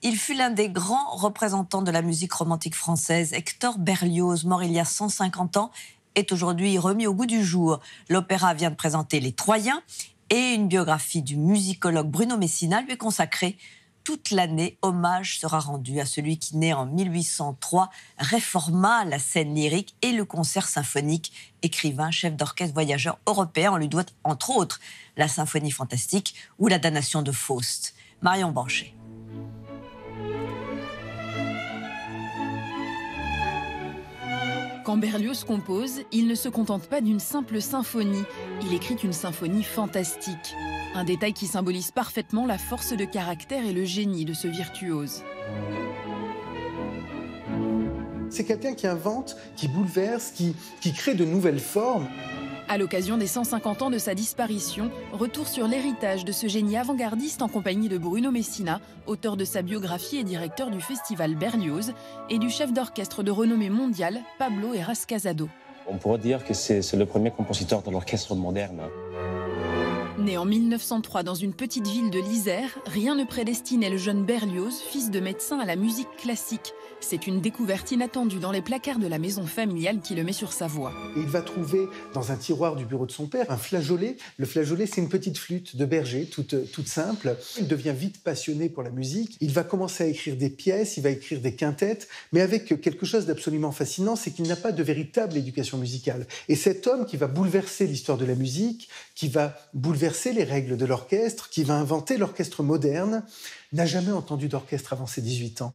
Il fut l'un des grands représentants de la musique romantique française. Hector Berlioz, mort il y a 150 ans, est aujourd'hui remis au goût du jour. L'opéra vient de présenter Les Troyens et une biographie du musicologue Bruno Messina lui est consacrée. Toute l'année, hommage sera rendu à celui qui, né en 1803, réforma la scène lyrique et le concert symphonique. Écrivain, chef d'orchestre, voyageur européen, on lui doit entre autres la Symphonie fantastique ou la Damnation de Faust. Marion Banchet. Quand Berlioz compose, il ne se contente pas d'une simple symphonie, il écrit une symphonie fantastique. Un détail qui symbolise parfaitement la force de caractère et le génie de ce virtuose. C'est quelqu'un qui invente, qui bouleverse, qui crée de nouvelles formes. À l'occasion des 150 ans de sa disparition, retour sur l'héritage de ce génie avant-gardiste en compagnie de Bruno Messina, auteur de sa biographie et directeur du festival Berlioz, et du chef d'orchestre de renommée mondiale, Pablo Heras Casado. On pourrait dire que c'est le premier compositeur de l'orchestre moderne. Né en 1903 dans une petite ville de l'Isère, rien ne prédestinait le jeune Berlioz, fils de médecin, à la musique classique. C'est une découverte inattendue dans les placards de la maison familiale qui le met sur sa voie. Et il va trouver dans un tiroir du bureau de son père un flageolet. Le flageolet, c'est une petite flûte de berger, toute simple. Il devient vite passionné pour la musique. Il va commencer à écrire des pièces, il va écrire des quintettes, mais avec quelque chose d'absolument fascinant, c'est qu'il n'a pas de véritable éducation musicale. Et cet homme qui va bouleverser l'histoire de la musique, qui va bouleverser les règles de l'orchestre, qui va inventer l'orchestre moderne, n'a jamais entendu d'orchestre avant ses 18 ans.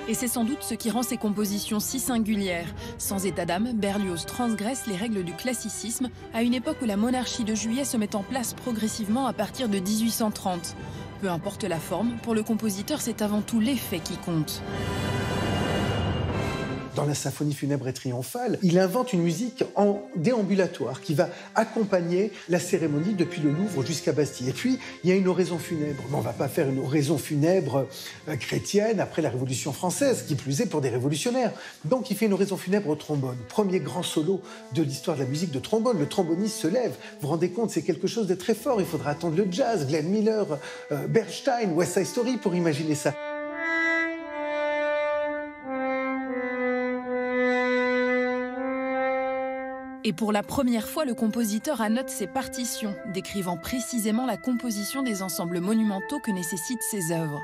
Et c'est sans doute ce qui rend ses compositions si singulières. Sans état d'âme, Berlioz transgresse les règles du classicisme à une époque où la monarchie de Juillet se met en place progressivement à partir de 1830. Peu importe la forme, pour le compositeur, c'est avant tout l'effet qui compte. Dans la symphonie funèbre et triomphale, il invente une musique en déambulatoire qui va accompagner la cérémonie depuis le Louvre jusqu'à Bastille. Et puis, il y a une oraison funèbre. Mais on ne va pas faire une oraison funèbre chrétienne après la Révolution française, qui plus est pour des révolutionnaires. Donc, il fait une oraison funèbre au trombone. Premier grand solo de l'histoire de la musique de trombone. Le tromboniste se lève. Vous vous rendez compte, c'est quelque chose de très fort. Il faudra attendre le jazz, Glenn Miller, Bernstein, West Side Story pour imaginer ça. Et pour la première fois, le compositeur annote ses partitions, décrivant précisément la composition des ensembles monumentaux que nécessitent ses œuvres.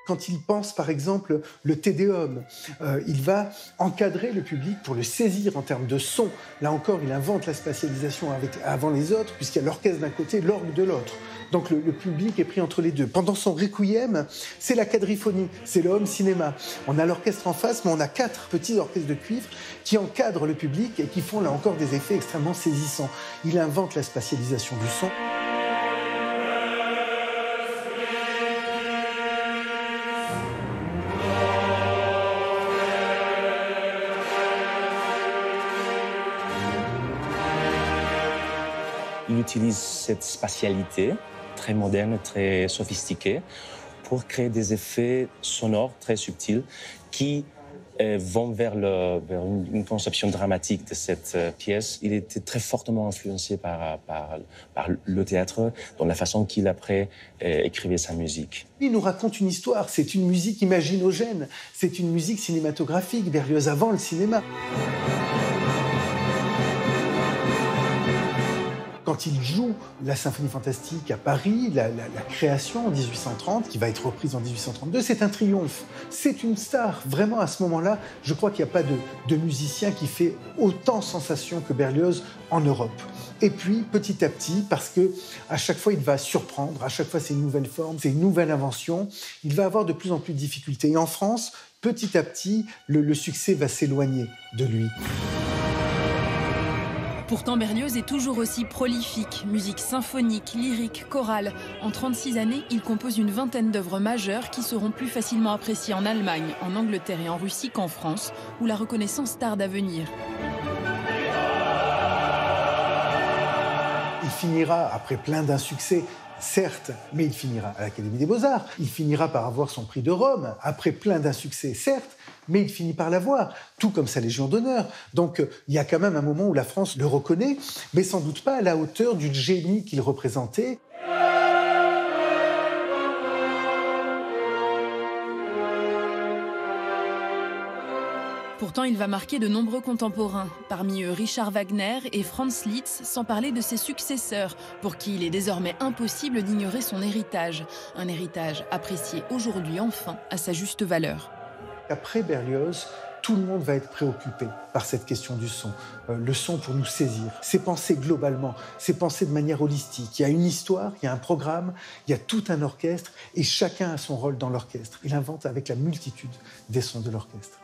Quand il pense, par exemple, le Te Deum, il va encadrer le public pour le saisir en termes de son. Là encore, il invente la spatialisation avant les autres, puisqu'il y a l'orchestre d'un côté et l'orgue de l'autre. Donc le public est pris entre les deux. Pendant son requiem, c'est la quadriphonie, c'est le home cinéma. On a l'orchestre en face, mais on a 4 petits orchestres de cuivre qui encadrent le public et qui font là encore des effets extrêmement saisissants. Il invente la spatialisation du son. Il utilise cette spatialité très moderne, très sophistiquée, pour créer des effets sonores très subtils qui vont vers une conception dramatique de cette pièce. Il était très fortement influencé par le théâtre, dans la façon qu'il après écrivait sa musique. Il nous raconte une histoire, c'est une musique imaginogène, c'est une musique cinématographique, Berlioz avant le cinéma. Quand il joue la symphonie fantastique à Paris, la création en 1830, qui va être reprise en 1832, c'est un triomphe. C'est une star. Vraiment, à ce moment-là, je crois qu'il n'y a pas de musicien qui fait autant sensation que Berlioz en Europe. Et puis, petit à petit, parce que à chaque fois, il va surprendre, à chaque fois, c'est une nouvelle forme, c'est une nouvelle invention, il va avoir de plus en plus de difficultés. Et en France, petit à petit, le succès va s'éloigner de lui. Pourtant, Berlioz est toujours aussi prolifique. Musique symphonique, lyrique, chorale. En 36 années, il compose une vingtaine d'œuvres majeures qui seront plus facilement appréciées en Allemagne, en Angleterre et en Russie qu'en France, où la reconnaissance tarde à venir. Il finira, après plein d'insuccès, certes, mais il finira à l'Académie des Beaux-Arts. Il finira par avoir son prix de Rome, après plein d'insuccès, certes, mais il finit par l'avoir, tout comme sa Légion d'honneur. Donc il y a quand même un moment où la France le reconnaît, mais sans doute pas à la hauteur du génie qu'il représentait. Pourtant, il va marquer de nombreux contemporains, parmi eux Richard Wagner et Franz Liszt, sans parler de ses successeurs, pour qui il est désormais impossible d'ignorer son héritage. Un héritage apprécié aujourd'hui enfin à sa juste valeur. Après Berlioz, tout le monde va être préoccupé par cette question du son. Le son pour nous saisir. C'est penser globalement, c'est penser de manière holistique. Il y a une histoire, il y a un programme, il y a tout un orchestre et chacun a son rôle dans l'orchestre. Il invente avec la multitude des sons de l'orchestre.